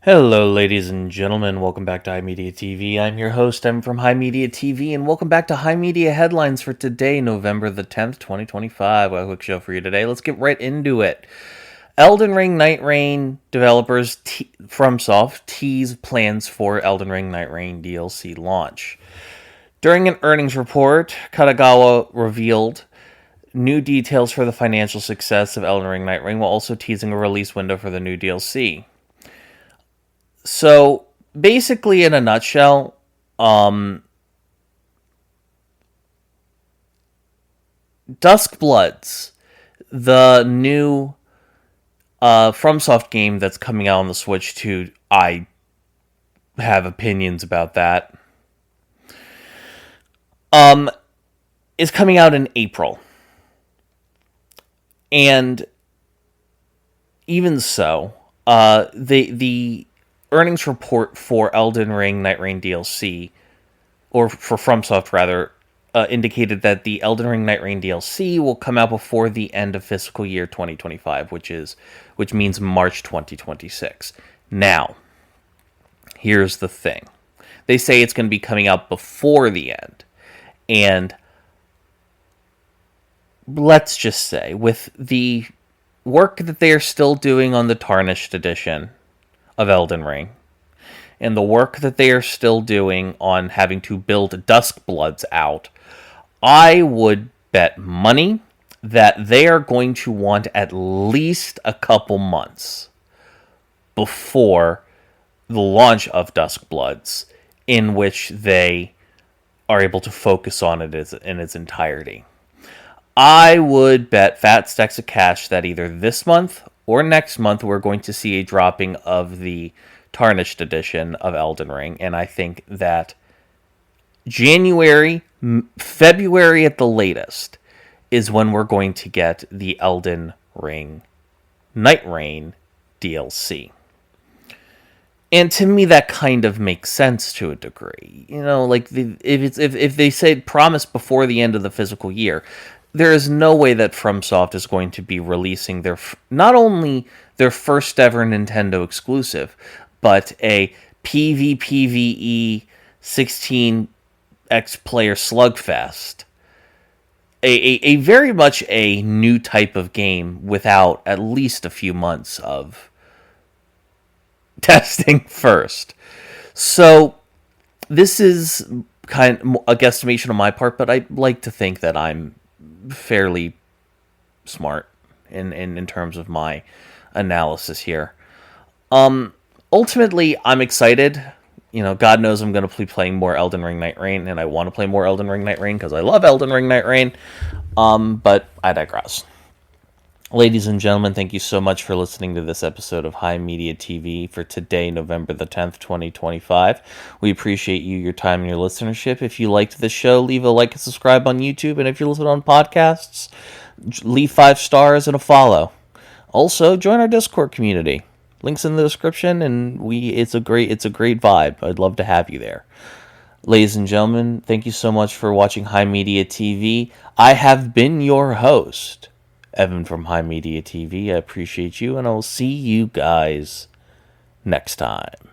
Hello, ladies and gentlemen. Welcome back to HIMediaTV. I'm your host, I'm from HIMediaTV, and welcome back to HIMedia Headlines for today, November the 10th, 2025. A quick show for you today. Let's get right into it. Elden Ring Nightreign developers FromSoft tease plans for Elden Ring Nightreign DLC launch. During an earnings report, Katagawa revealed new details for the financial success of Elden Ring Nightreign, while also teasing a release window for the new DLC. So, basically, in a nutshell, Duskbloods, the new FromSoft game that's coming out on the Switch 2, I have opinions about that, is coming out in April. And even so, the earnings report for Elden Ring Nightreign DLC, or for FromSoft rather, indicated that the Elden Ring Nightreign DLC will come out before the end of fiscal year 2025, which means March 2026. Now, here's the thing. They say it's going to be coming out before the end. And let's just say, with the work that they are still doing on the Tarnished Edition of Elden Ring, and the work that they are still doing on having to build Duskbloods out, I would bet money that they are going to want at least a couple months before the launch of Duskbloods, in which they are able to focus on it in its entirety. I would bet fat stacks of cash that either this month or next month we're going to see a dropping of the Tarnished Edition of Elden Ring, and I think that January, February at the latest is when we're going to get the Elden Ring Nightreign DLC. And to me, that kind of makes sense to a degree. You know, like if they say promise before the end of the fiscal year, there is no way that FromSoft is going to be releasing their not only their first ever Nintendo exclusive, but a PvPvE 16x player slugfest. A very much a new type of game without at least a few months of testing first. So this is kind of a guesstimation on my part, but I like to think that I'm fairly smart in terms of my analysis here. Ultimately, I'm excited. You know, God knows I'm going to be playing more Elden Ring Nightreign, and I want to play more Elden Ring Nightreign because I love Elden Ring Nightreign. But I digress. Ladies and gentlemen, thank you so much for listening to this episode of HIMediaTV for today, November the 10th, 2025. We appreciate you, your time, and your listenership. If you liked the show, leave a like and subscribe on YouTube. And if you're listening on podcasts, leave 5 stars and a follow. Also, join our Discord community. Links in the description, and it's a great vibe. I'd love to have you there. Ladies and gentlemen, thank you so much for watching HIMediaTV. I have been your host, Evan from HIMediaTV. I appreciate you, and I will see you guys next time.